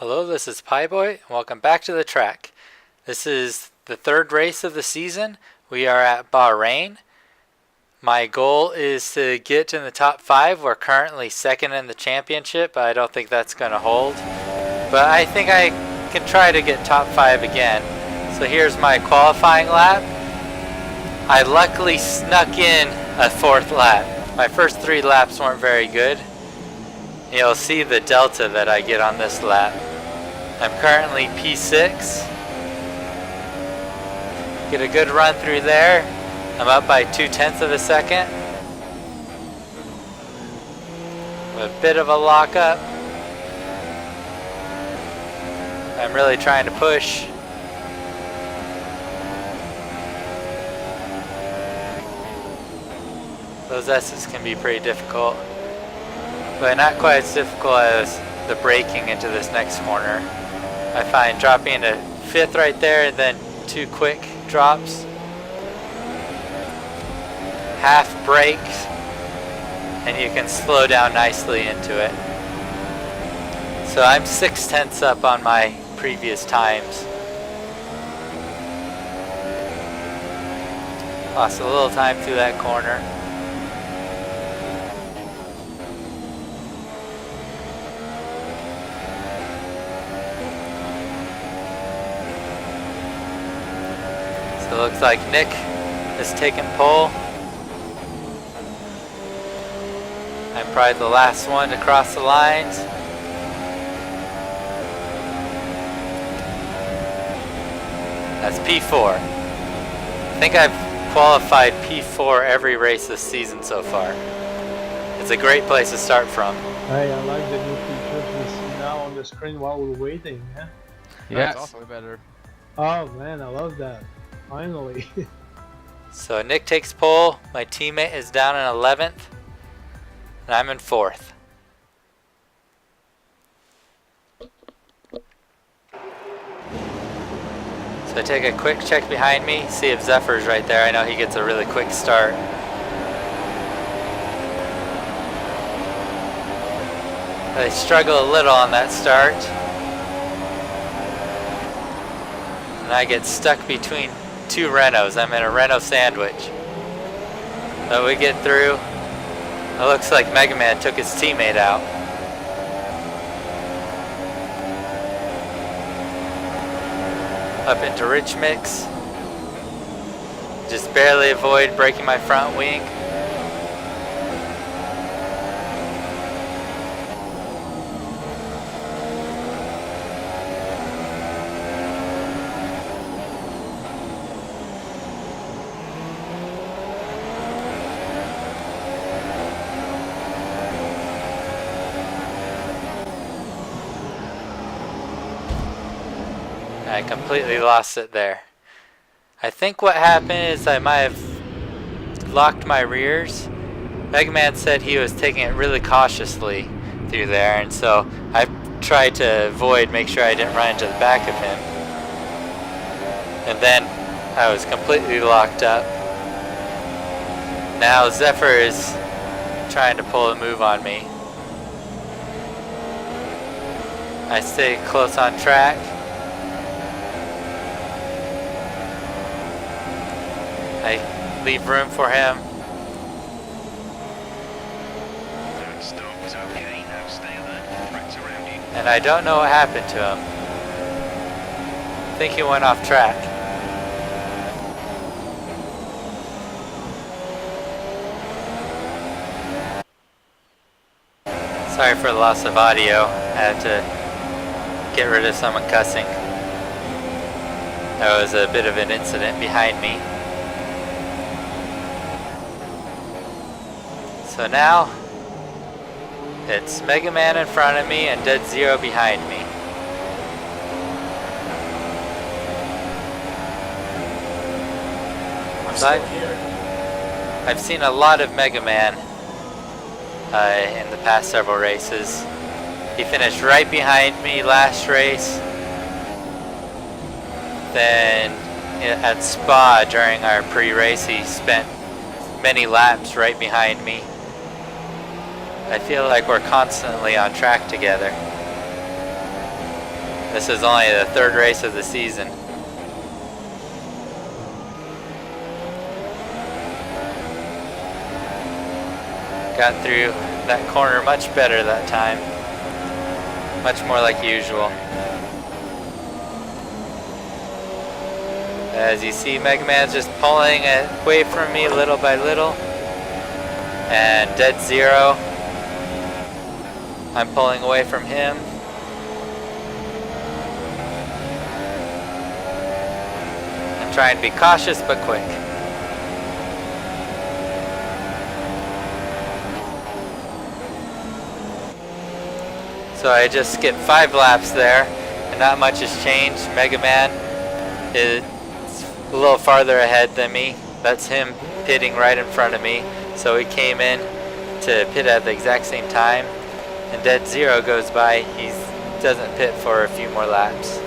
Hello, this is Pieboy, and welcome back to the track. This is the third race of the season. We are at Bahrain. My goal is to get in the top 5. We're currently second in the championship, but I don't think that's going to hold. But I think I can try to get top 5 again. So here's my qualifying lap. I luckily snuck in a 4th lap. My first 3 laps weren't very good. You'll see the delta that I get on this lap. I'm currently P6. Get a good run through there. I'm up by 0.2 of a second. A bit of a lockup. I'm really trying to push. Those S's can be pretty difficult, but not quite as difficult as the braking into this next corner. I find dropping into 5th right there and then 2 quick drops. Half brakes, and you can slow down nicely into it. So I'm 0.6 up on my previous times. Lost a little time through that corner. So it looks like Nick is taking pole. I'm probably the last one to cross the lines. That's P4. I think I've qualified P4 every race this season so far. It's a great place to start from. Hey, I like the new features we see now on the screen while we're waiting. Yeah? Yeah, it's also better. Oh man, I love that. Finally. So Nick takes pole. My teammate is down in 11th. And I'm in 4th. So I take a quick check behind me, see if Zephyr's right there. I know he gets a really quick start. I struggle a little on that start. And I get stuck between 2 Renaults. I'm in a Renault sandwich. So we get through. It looks like Megaman took his teammate out. Up into Rich Mix. Just barely avoid breaking my front wing. I completely lost it there. I think what happened is I might have locked my rears. Megaman said he was taking it really cautiously through there, and so I tried to avoid, make sure I didn't run into the back of him. And then I was completely locked up. Now Zephyr is trying to pull a move on me. I stay close on track. I leave room for him. And I don't know what happened to him. I think he went off track. Sorry for the loss of audio. I had to get rid of someone cussing. There was a bit of an incident behind me. So now, it's Megaman in front of me and Dead Zero behind me. So I've seen a lot of Megaman in the past several races. He finished right behind me last race. Then at Spa during our pre-race, he spent many laps right behind me. I feel like we're constantly on track together. This is only the third race of the season. Got through that corner much better that time. Much more like usual. As you see, Megaman's just pulling away from me little by little. And dead zero. I'm pulling away from him. I'm trying to be cautious but quick. So I just skipped 5 laps there, and not much has changed. Megaman is a little farther ahead than me. That's him pitting right in front of me. So he came in to pit at the exact same time. And dead zero goes by. He doesn't pit for a few more laps.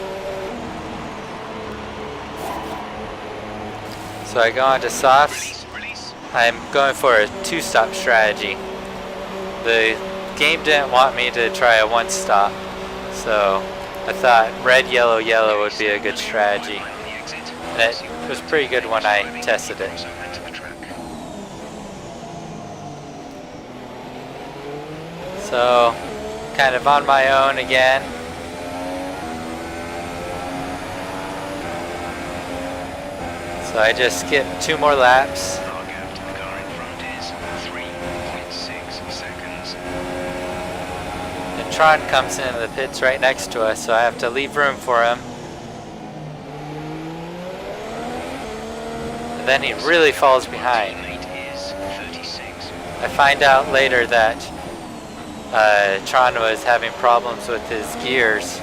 So I go on to softs. I'm going for a 2-stop strategy. The game didn't want me to try a 1-stop, so I thought red, yellow, yellow would be a good strategy. And it was pretty good when I tested it. So, kind of on my own again. So I just skipped 2 more laps. And Tron comes in the pits right next to us, so I have to leave room for him. And then he really falls behind. I find out later that Tron was having problems with his gears,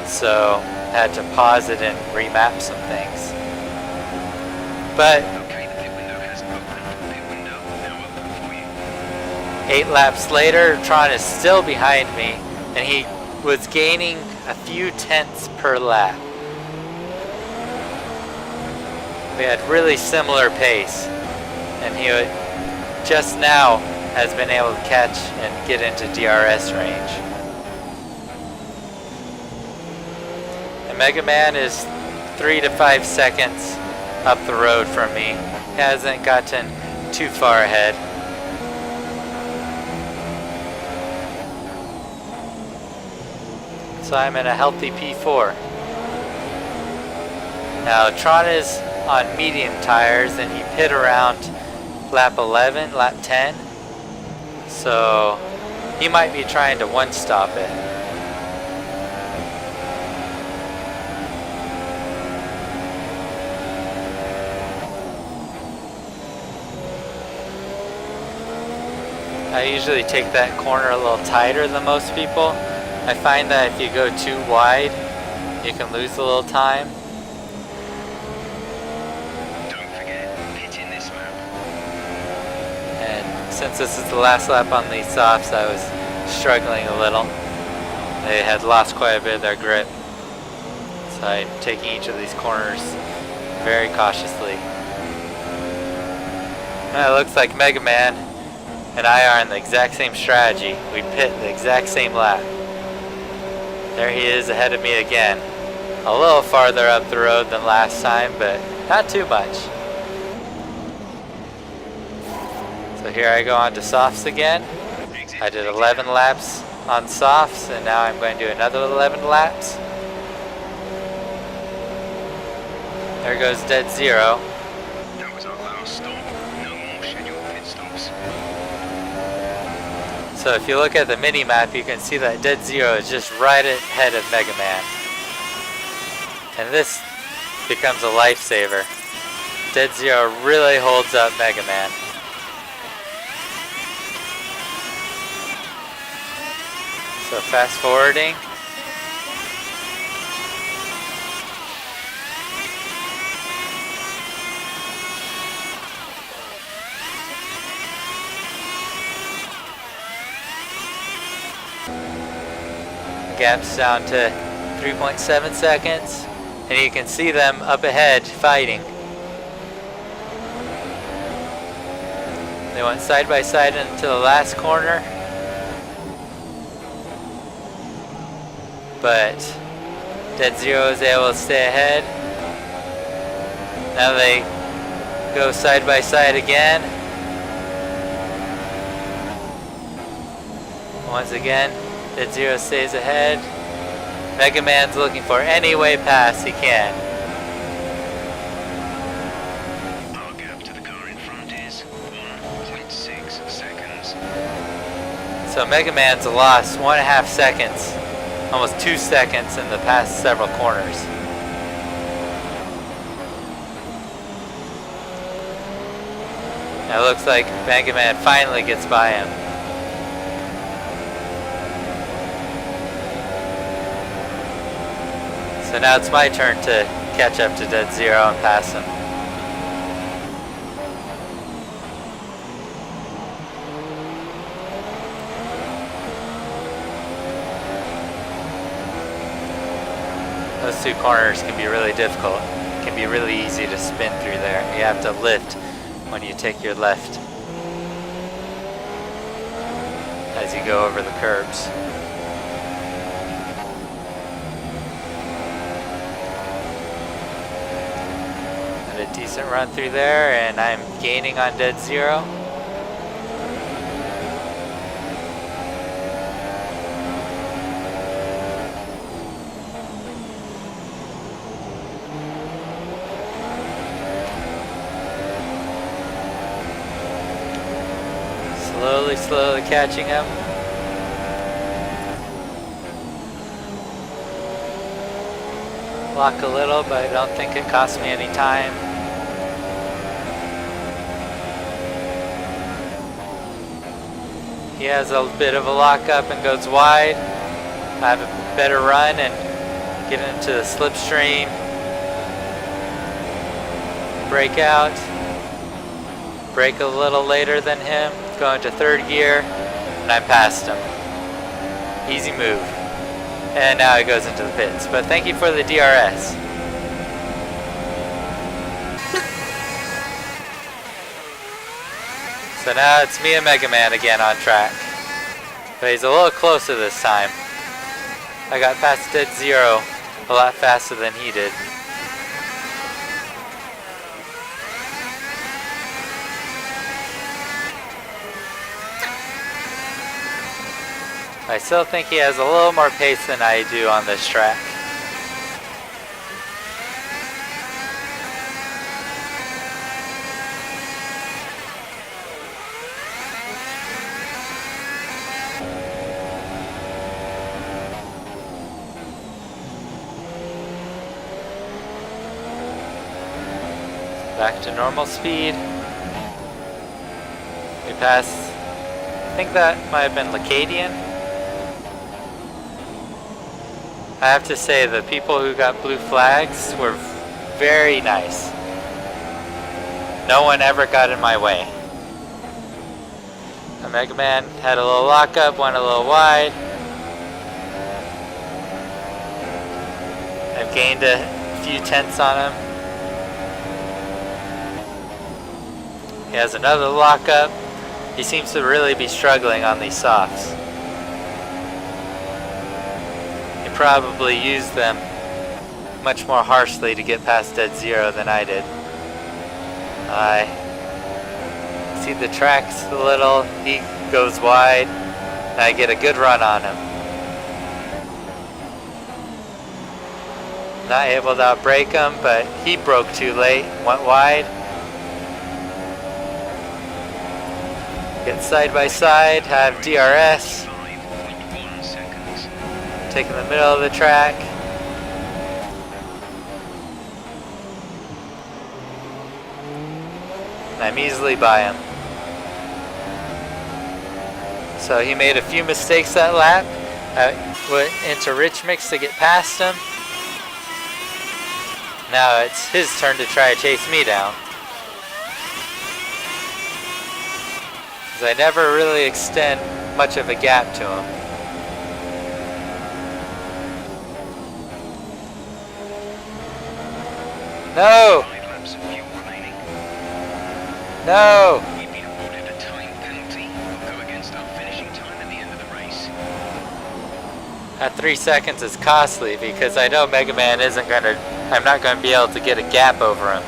so had to pause it and remap some things. But 8 laps later, Tron is still behind me, and he was gaining a few tenths per lap. We had really similar pace, and he just now has been able to catch and get into DRS range. And Megaman is 3 to 5 seconds up the road from me. Hasn't gotten too far ahead. So I'm in a healthy P4. Now Tron is on medium tires and he pit around lap 11, lap 10. So he might be trying to 1-stop it. I usually take that corner a little tighter than most people. I find that if you go too wide, you can lose a little time. Don't forget, pit in this lap. And since this is the last lap on these softs, I was struggling a little. They had lost quite a bit of their grip. So I'm taking each of these corners very cautiously. And it looks like Megaman and I are on the exact same strategy. We pit the exact same lap. There he is ahead of me again. A little farther up the road than last time, but not too much. So here I go on to softs again. I did 11 laps on softs, and now I'm going to do another 11 laps. There goes dead zero. That was our last stop. No more scheduled pit stops. So if you look at the mini map, you can see that dead zero is just right ahead of Megaman. And this becomes a lifesaver. Dead zero really holds up Megaman. So fast forwarding. Gap's down to 3.7 seconds, and you can see them up ahead fighting. They went side by side into the last corner, but Dead Zero is able to stay ahead. Now they go side by side again. Once again, Dead Zero stays ahead. Megaman's looking for any way past he can. Our gap to the car in front is 1.6 seconds. So Megaman's lost 1.5 seconds, almost 2 seconds in the past several corners. Now it looks like Megaman finally gets by him. So now it's my turn to catch up to Dead Zero and pass him. Those two corners can be really difficult. It can be really easy to spin through there. You have to lift when you take your left as you go over the curbs. A decent run through there, and I'm gaining on Dead Zero. Slowly catching him. Lock a little, but I don't think it cost me any time. He has a bit of a lockup and goes wide. I have a better run and get into the slipstream. Break out. Brake a little later than him. Go into third gear, and I'm past him. Easy move. And now he goes into the pits. But thank you for the DRS. So now it's me and Megaman again on track. But he's a little closer this time. I got past Dead Zero a lot faster than he did. I still think he has a little more pace than I do on this track. Back to normal speed. We passed, I think that might have been Lacadian. I have to say, the people who got blue flags were very nice. No one ever got in my way. The Megaman had a little lockup, went a little wide. I've gained a few tenths on him. He has another lockup. He seems to really be struggling on these softs. Probably used them much more harshly to get past Dead Zero than I did. I see the tracks a little, he goes wide, and I get a good run on him. Not able to outbrake him, but he broke too late, went wide. Get side by side, have DRS. Taking the middle of the track. And I'm easily by him. So he made a few mistakes that lap. I went into rich mix to get past him. Now it's his turn to try to chase me down. Because I never really extend much of a gap to him. No! 5 laps of fuel remaining. No! We've been awarded a time penalty. We'll go against our finishing time at the end of the race. That 3 seconds is costly because I know Megaman isn't gonna, I'm not gonna be able to get a gap over him.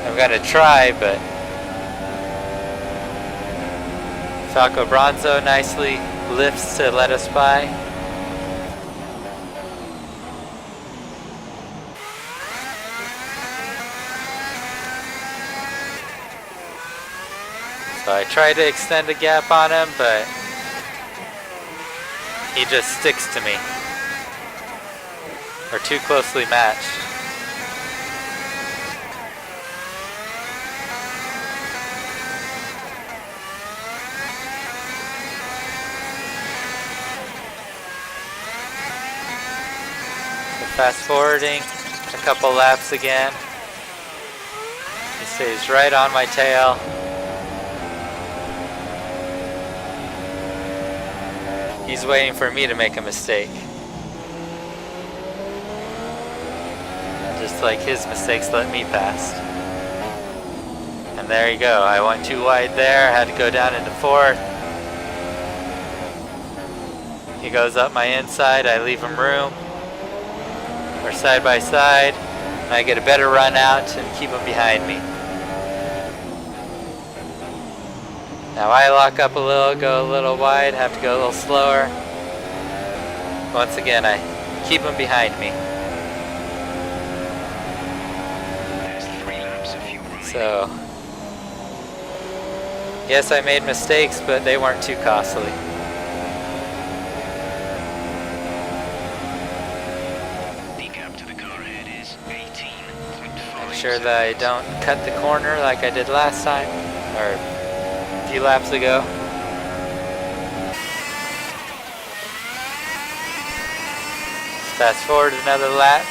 I'm gonna try, but Falco Bronzo nicely lifts to let us by. So I try to extend a gap on him, but he just sticks to me. We're too closely matched. So fast forwarding a couple laps again. He stays right on my tail. He's waiting for me to make a mistake. Just like his mistakes let me past. And there you go. I went too wide there. Had to go down into fourth. He goes up my inside. I leave him room. We're side by side. And I get a better run out and keep him behind me. Now I lock up a little, go a little wide, have to go a little slower. Once again, I keep him behind me. There's 3 laps of fuel remaining. So, yes, I made mistakes, but they weren't too costly. The gap to the car ahead is 18.5 Make sure that I don't cut the corner like I did last time, or a few laps ago. Fast forward another lap.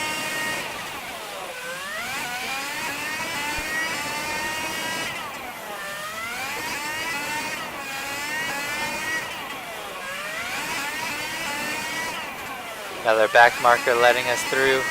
Another back marker letting us through.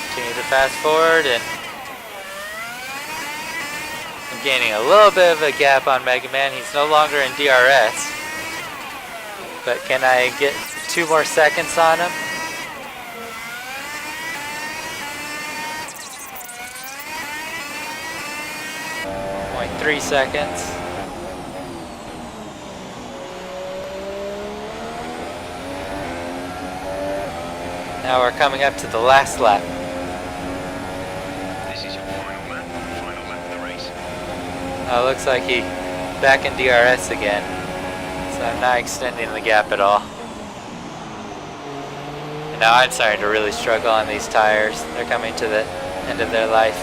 Continue to fast forward, and I'm gaining a little bit of a gap on Megaman. He's no longer in DRS. But can I get 2 more seconds on him? Only 3 seconds. Now we're coming up to the last lap. This is your final lap of the race. Oh, looks like he back in DRS again. So I'm not extending the gap at all. And now I'm starting to really struggle on these tires. They're coming to the end of their life.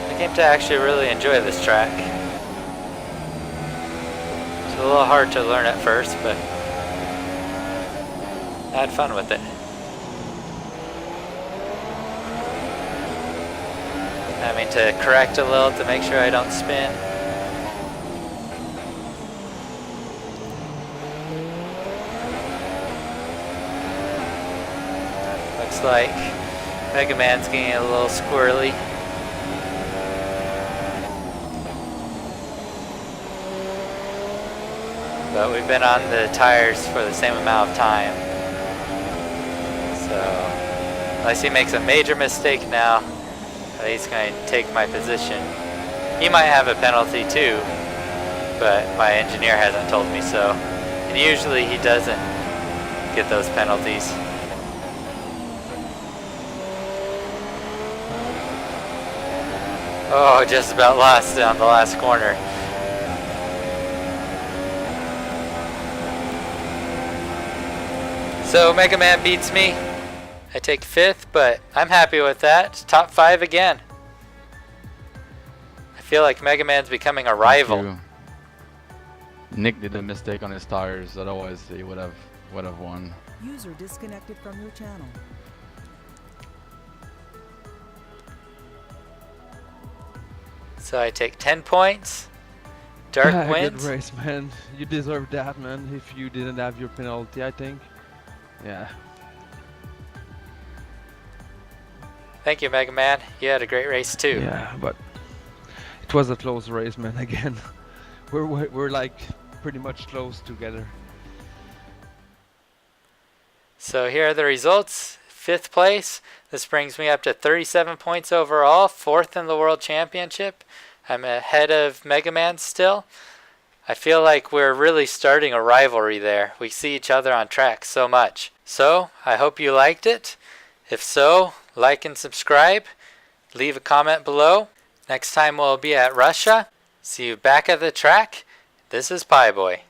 I came to actually really enjoy this track. It's a little hard to learn at first, but I had fun with it. Having to correct a little to make sure I don't spin. Looks like Megaman's getting a little squirrely. But we've been on the tires for the same amount of time. So, unless he makes a major mistake now, he's going to take my position. He might have a penalty too, but my engineer hasn't told me so. And usually he doesn't get those penalties. Oh, just about lost it on the last corner. So Megaman beats me. I take 5th, but I'm happy with that. Top 5 again. I feel like Megaman's becoming a rival. Nick did a mistake on his tires, otherwise he would have won. User disconnected from your channel. So I take 10 points. Dark Good wins. race, man. You deserve that, man. If you didn't have your penalty, I think. Yeah. Thank you, Megaman. You had a great race too. Yeah, but it was a close race, man. Again, we're like pretty much close together. So here are the results. 5th place. This brings me up to 37 points overall. 4th in the World Championship. I'm ahead of Megaman still. I feel like we're really starting a rivalry there. We see each other on track so much. So I hope you liked it. If so, like and subscribe. Leave a comment below. Next time we'll be at Russia. See you back at the track. This is Pie Boy.